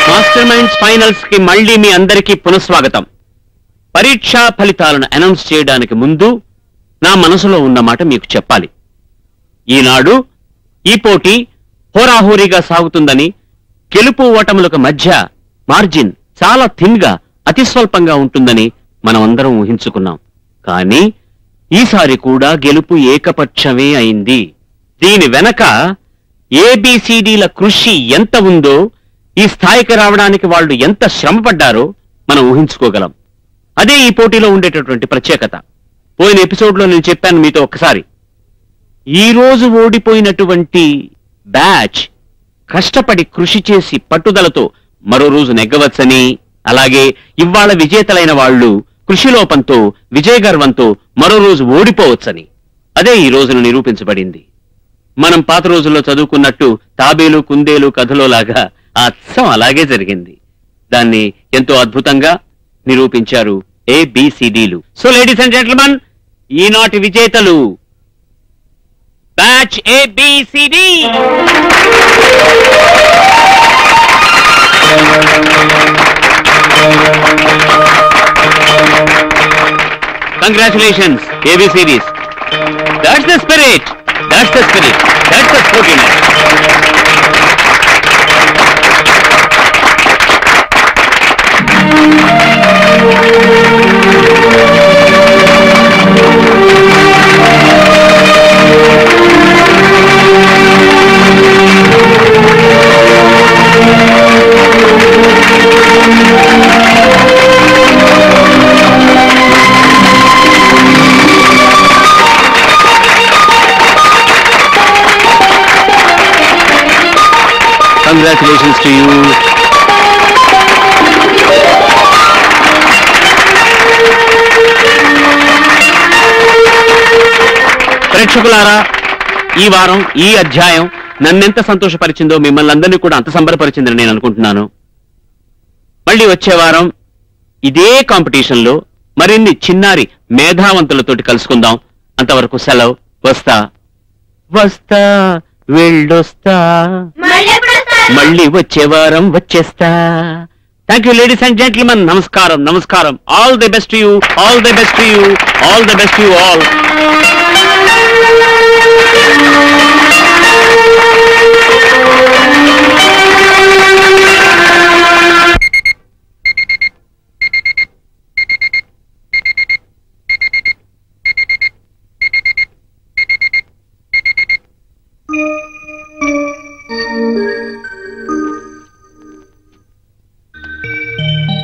Master minds finals కి మళ్ళీ మీ అందరికీ పునఃస్వాగతం. పరీక్షా ఫలితాలను అనౌన్స్ చేయడానికి ముందు నా మనసులో ఉన్న మాట మీకు చెప్పాలి. ఈనాడు ఈ పోటీ హోరాహోరీగా సాగుతుందని, గెలుపు ఓటములకు మధ్య మార్జిన్ చాలా థిన్ గా, అతి స్వల్పంగా ఉంటుందని మనం అందరం ఊహించుకున్నాం. కానీ ఈసారి కూడా గెలుపు ఏకపక్షమే అయింది. దీని వెనక ఏబిసిడిల కృషి ఎంత ఉందో, ఈ స్థాయికి రావడానికి వాళ్ళు ఎంత శ్రమపడ్డారో మనం ఊహించుకోగలం. అదే ఈ పోటీలో ఉండేటటువంటి ప్రత్యేకత. పోయిన ఎపిసోడ్లో నేను చెప్పాను మీతో ఒక్కసారి, ఈ రోజు ఓడిపోయినటువంటి బ్యాచ్ కష్టపడి కృషి చేసి పట్టుదలతో మరో రోజు నెగ్గవచ్చని, అలాగే ఇవాళ విజేతలైన వాళ్ళు కృషిలోపంతో, విజయగర్వంతో మరో రోజు ఓడిపోవచ్చని. అదే ఈ రోజున నిరూపించబడింది. మనం పాత రోజుల్లో చదువుకున్నట్టు తాబేలు కుందేలు కథలో లాగా అచ్చం అలాగే జరిగింది. దాన్ని ఎంతో అద్భుతంగా నిరూపించారు ఏబిసిడిలు. సో లేడీస్ అండ్ జెంట్మెన్, ఈనాటి విజేతలు batch ABCD. Congratulations ABCDs. That's the spirit, that's the spirit, that's the sportiveness. Congratulations to you. ప్రేక్షకులారా, ఈ వారం ఈ అధ్యాయం నన్నెంత సంతోషపరిచిందో మిమ్మల్ని అందరినీ కూడా అంత సంబరపరిచిందని నేను అనుకుంటున్నాను. మళ్ళీ వచ్చే వారం ఇదే కాంపిటీషన్ లో మరిన్ని చిన్నారి మేధావంతులతోటి కలుసుకుందాం. అంతవరకు సెలవు. వస్తా వస్తా వెళ్ళొస్తా, మళ్ళీ వచ్చే వారం వచ్చేస్తా. Thank you ladies and gentlemen. నమస్కారం, నమస్కారం. All the best to you, all the best to you, all the best to you all.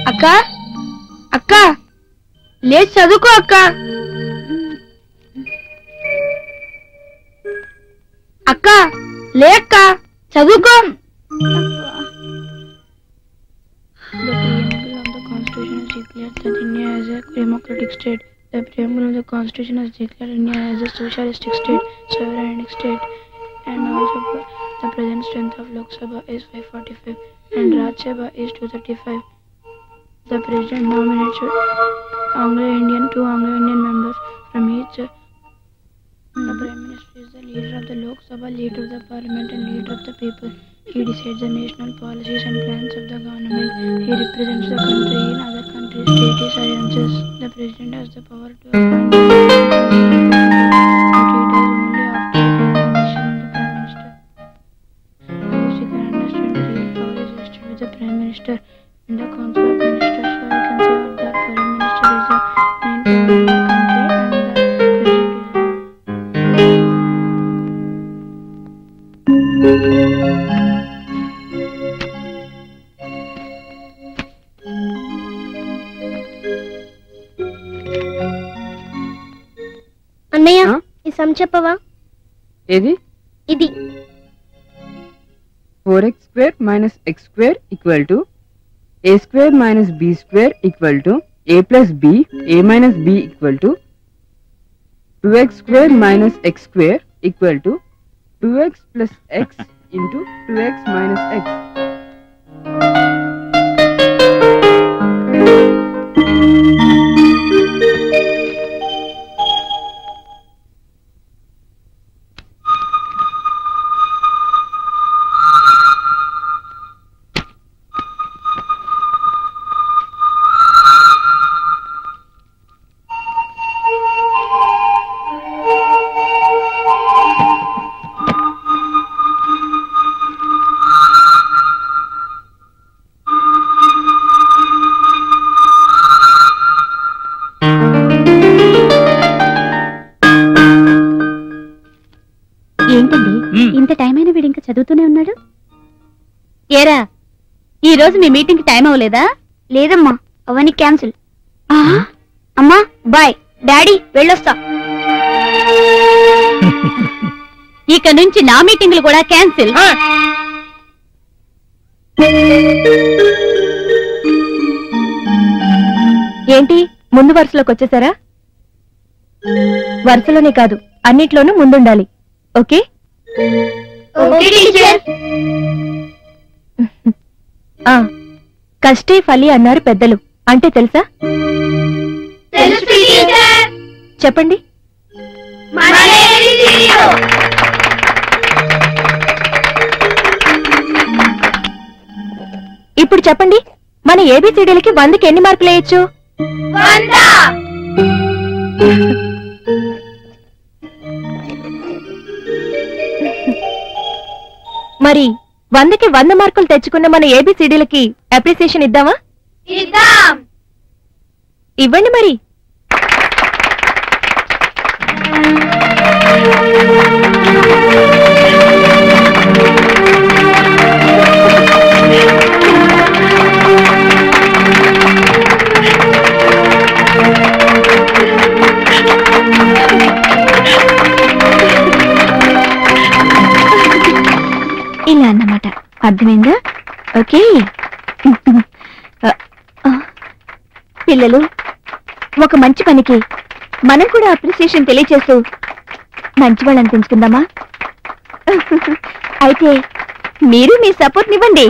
అక్క, అక్క లేదు చదువుకో అక్క. అక్క లేక్క చదువుకో. Democratic state. The preamble of the Constitution has declared India as a socialistic state, sovereign state, and also the present strength of Lok Sabha is 545 and Rajya Sabha is 235. The President nominates Anglo-Indian, 2 Anglo-Indian members from each. The Prime Minister is the leader of the Lok Sabha, leader of the Parliament and leader of the people. He decides the national policies and plans of the government. He represents the country in other countries, treaties, alliances. The President has the power to appoint but he does only after the permission of the Prime Minister. Because you can understand the real power is vested with the Prime Minister in the Council of Ministers, so we can say what the Foreign Minister is the main power of the country and the అన్నయ్య ఈ some చెప్పవా? ఏది? ఇది 4x square minus x square equal to a square minus b square equal to a plus b, a minus b equal to 2x square minus x square equal to 2x plus x into 2x minus x. ఏరా ఈ రోజు మీ meeting time అవ్వలేదా? లేదమ్మా, అవన్నీ cancel. అమ్మా bye, daddy వెళ్ళొస్తా. ఇక నుంచి నా మీటింగ్లు కూడా క్యాన్సిల్. ఏంటి ముందు వరుసలోకి వచ్చేసారా? వరుసలోనే కాదు, అన్నిట్లోనూ ముందుండాలి. ఓకే? కష్టే ఫలి అన్నారు పెద్దలు, అంటే తెలుసా? చెప్పండి. ఇప్పుడు చెప్పండి, మన ఏబిసిడీలకి 100కి ఎన్ని మార్కులు వేయచ్చు? మరి 100కి 100 మార్కులు తెచ్చుకున్న మన ఏబిసిడీలకి అప్రిసియేషన్ ఇద్దామా? ఇవ్వండి మరి. ఇలా అన్నమాట, అర్థమైందా? ఓకే. పిల్లలు, ఒక మంచి పనికి మనం కూడా అప్రిసియేషన్ తెలియచేస్తూ మంచి వాళ్ళు అనిపించుకుందామా? అయితే మీరు మీ సపోర్ట్ నివ్వండి.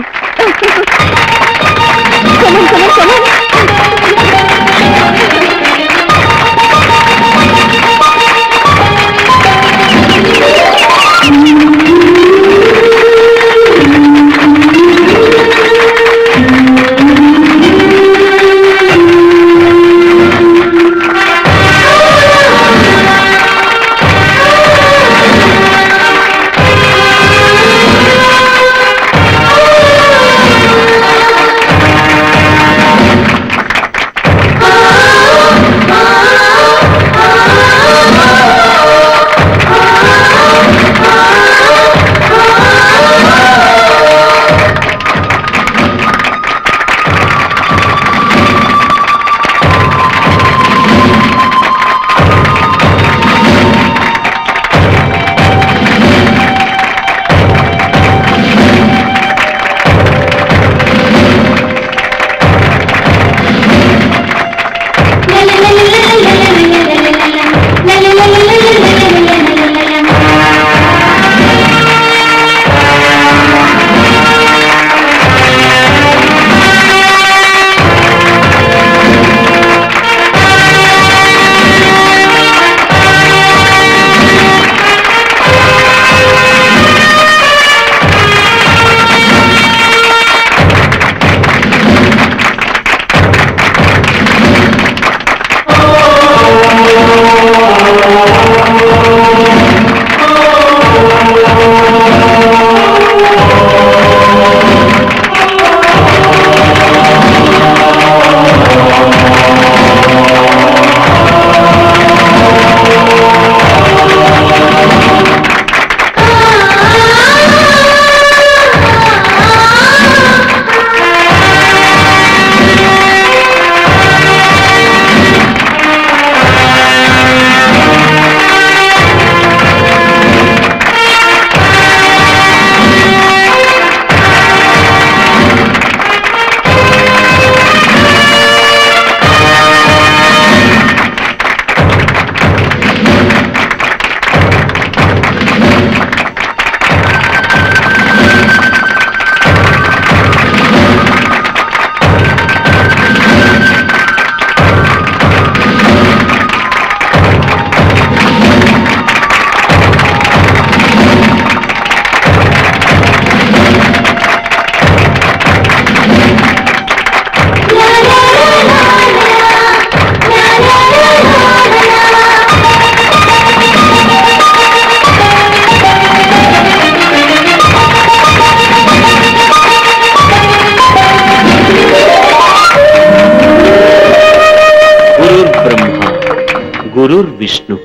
गुरुर्विष्णुः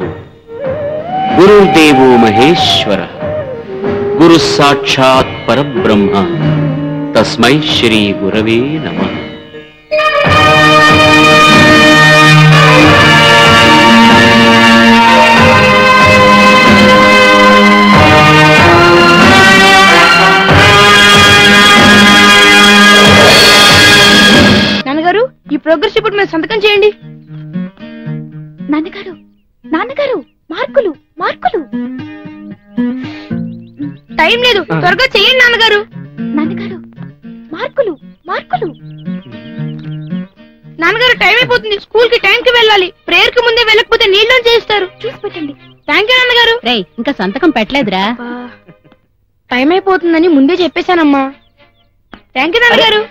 गुरुर्देवो महेश्वरः गुरुः साक्षात् परब्रह्म తస్మై శ్రీ గురవే నమః. నాన్నగారు ఈ ప్రోగ్రెస్ రిపోర్ట్ మీద సంతకం చేయండి. నాన్నగారు నాన్నగారు మార్కులు మార్కులు. టైం లేదు, త్వరగా చేయండి నాన్నగారు. నాన్నగారు మార్కులు మార్కులు. నాన్నగారు టైం అయిపోతుంది, స్కూల్ కి టైం కి వెళ్ళాలి. ప్రేయర్ కి ముందే వెళ్ళకపోతే నీళ్ళు చేస్తారు. చూసి పెట్టండి. థ్యాంక్ యూ నాన్నగారు. రేయ్ ఇంకా సంతకం పెట్టలేదురా. టైం అయిపోతుందని ముందే చెప్పేశానమ్మా. థ్యాంక్ యూ నాన్నగారు.